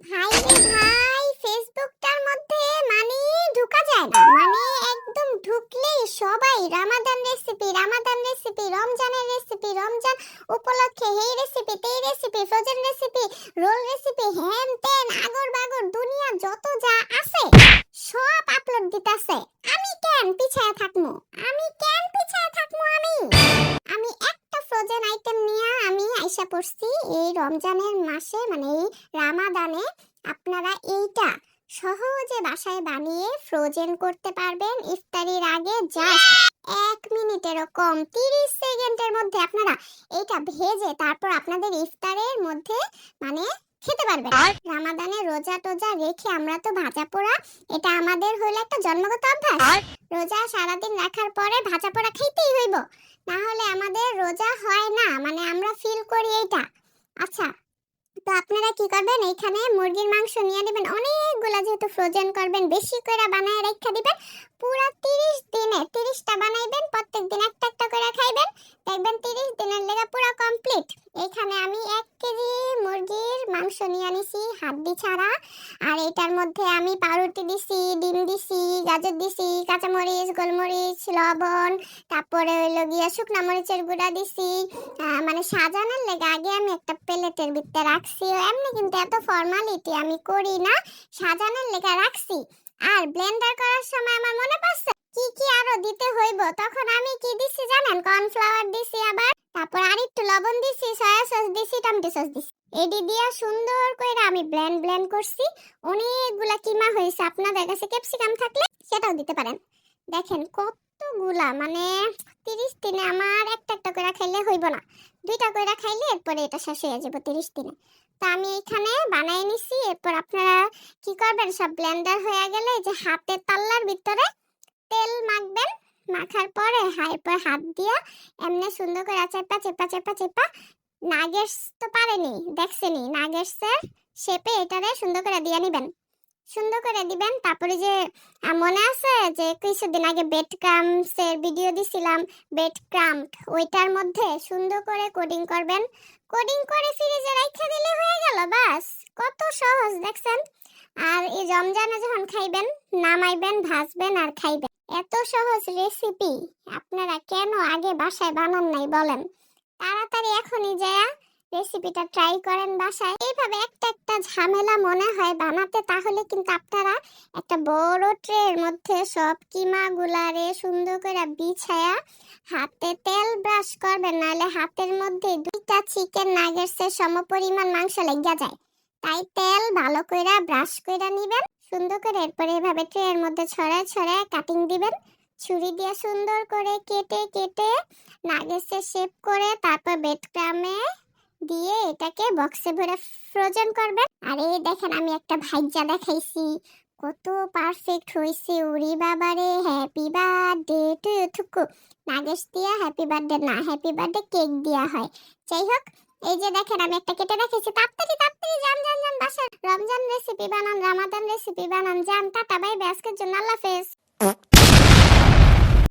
ভাই রে ভাই, ফেসবুকটার মধ্যে মানে ঢোকা যায় না। মানে একদম ঢুকলেই সবাই রামাদান রেসিপি, রামাদান রেসিপি, রমজানের রেসিপি, রমজান উপলক্ষে এই রেসিপি, তেই recipe, frozen recipe, role recipe, হ্যান তেন আগর বাগর দুনিয়া যত যা আছে সব আপলোড দিতাছে। আমি কেন পিছায়া থাকমু? আমি কেন পিছায়া থাকমু? আমি একটা ফ্রোজেন আইটেম নিয়ে আমি আইসা পড়ছি এই রমজানের মাসে, মানে এই রামাদানে। আপনারা এইটা সহজে বাসায় বানিয়ে ফ্রোজেন করতে পারবেন ইফতারির আগে। জাস্ট 1 মিনিটেরও কম, 30 সেকেন্ডের মধ্যে আপনারা এইটা ভেজে তারপর আপনাদের ইফতারের মধ্যে মানে খেতে পারবেন। রামাদানে রোজা টোজা রেখে আমরা তো ভাজা পোড়া, এটা আমাদের হলো একটা জন্মগত অভ্যাস। রোজা সারাদিন রাখার পরে ভাজা পোড়া খাইতেই হইব, না হলে আমাদের রোজা হয় না, মানে আমরা ফিল করি এইটা। আচ্ছা, তো আপনারা কি করবেন, এইখানে মুরগির মাংস নিয়ে নেবেন অনেকগুলা, যেহেতু ফ্রোজেন করবেন বেশি করে বানায় রেখে দিবেন। পুরা 30 দিনে 30টা বানাইবেন, প্রত্যেকদিন একটা একটা করে খাইবেন, দেখবেন 30 দিনের লেগে পুরো কমপ্লিট। এইখানে আমি 1 কেজি মুরগির মাংস নিয়ে নিছি হাড্ডি ছাড়া। আর এটার মধ্যে আমি পাউরুটি দিছি, ডিম দিছি, গাজর দিছি, কাঁচামরিচ, গোলমরিচ, লবণ, তারপরে হইলো গিয়া শুকনা মরিচের গুঁড়া দিছি। মানে সাজানোর লেগে আগে আমি একটা প্লেটের ভিতরে রাখছি, এমনি কিন্তু এত ফর্মালিটি আমি করি না, সাজানোর লেগে রাখছি। আর ব্লেন্ডার করার সময় আমার মনে পড়ছে কি কি আরো দিতে হইব, তখন আমি কি দিছি জানেন? কর্নফ্লাওয়ার দিছি, আবার তারপর আরেকটু লবণ দিছি, সয়া সস দিছি, টমেটো সস দিছি। এডি দিয়া সুন্দর করে আমি ব্লেন্ড করছি। অনেকগুলা কিমা হয়েছে, আপনাদের কাছে ক্যাপসিকাম থাকলে সেটাও দিতে পারেন। দেখেন কতগুলা, মানে 30 দিনে আমার একটা একটা করে খাইলে হইব না, 2টা করে খাইলে এরপরে এটা শেষ হয়ে যাবে 30 দিনে। তো আমি এখানে বানাই নিছি। এরপর আপনারা কি করবেন, সব ব্লেন্ডার হয়ে গেলে যে হাতের তাল্লার ভিতরে তেল মাখবেন, মাখার পরে এরপর হাত দিয়া এমনি সুন্দর করে চেপা চেপা চেপা চেপা, নাগেটস তো পারেনি দেখছেনি, নাগেটসের শেপে এটারে সুন্দর করে দিয়ে নিবেন, সুন্দর করে দিবেন। তারপরে যে মনে আছে যে কিছুদিন আগে বেড ক্রাম্বসের ভিডিও দিছিলাম, বেড ক্রাম্ব, ওইটার মধ্যে সুন্দর করে কোডিং করবেন, কোডিং করে ফ্রিজে রেখে দিলে হয়ে গেল, বাস। কত সহজ দেখছেন। আর এই রমজানে যখন খাইবেন, নামাইবেন, ভাজবেন আর খাইবেন। এত সহজ রেসিপি আপনারা কেন আগে বাসায় বানান নাই বলেন? তাড়াতাড়ি এখনই যায় রেসিপিটা ট্রাই করেন বাসায়। এইভাবে একটা একটা ঝামেলা মনে হয় বানাতে, তাহলে কিন্তু আপনারা একটা বড় ট্রের মধ্যে সব কিমা গুলারে সুন্দর করে বিছায়া হাতে তেল ব্রাশ করবেন, নাহলে হাতের মধ্যে 2টা চিকেন নাগেটসের সমপরিমাণ মাংস লেগে যায়। তাই তেল ভালো করে ব্রাশ করে নিবেন সুন্দর করে। এরপরে এভাবে ট্রের মধ্যে ছড়ায় ছড়ায় কাটিং দিবেন, ছুরি দিয়ে সুন্দর করে কেটে কেটে নাগেটসের শেপ করে তারপর বেড ক্রামে দিয়ে এটাকে বক্সে ভরে ফ্রোজেন করবেন। আর এই দেখেন আমি একটা ভাইজা দেখাইছি, কত পারফেক্ট হয়েছে। উরি বাবারে, হ্যাপি বার্থডে টু থুকু। নাগেটস দিয়া হ্যাপি বার্থডে না, হ্যাপি বার্থডে কেক দেয়া হয়। যাই হোক, এই যে দেখেন আমি একটা কেটে রেখেছি। তাড়াতাড়ি তাড়াতাড়ি যান যান যান বাসায় রমজান রেসিপি বানান, রামাদান রেসিপি বানান। যান, টাটা, বাই বাই, আজকের জন্য আল্লাহ হাফেজ।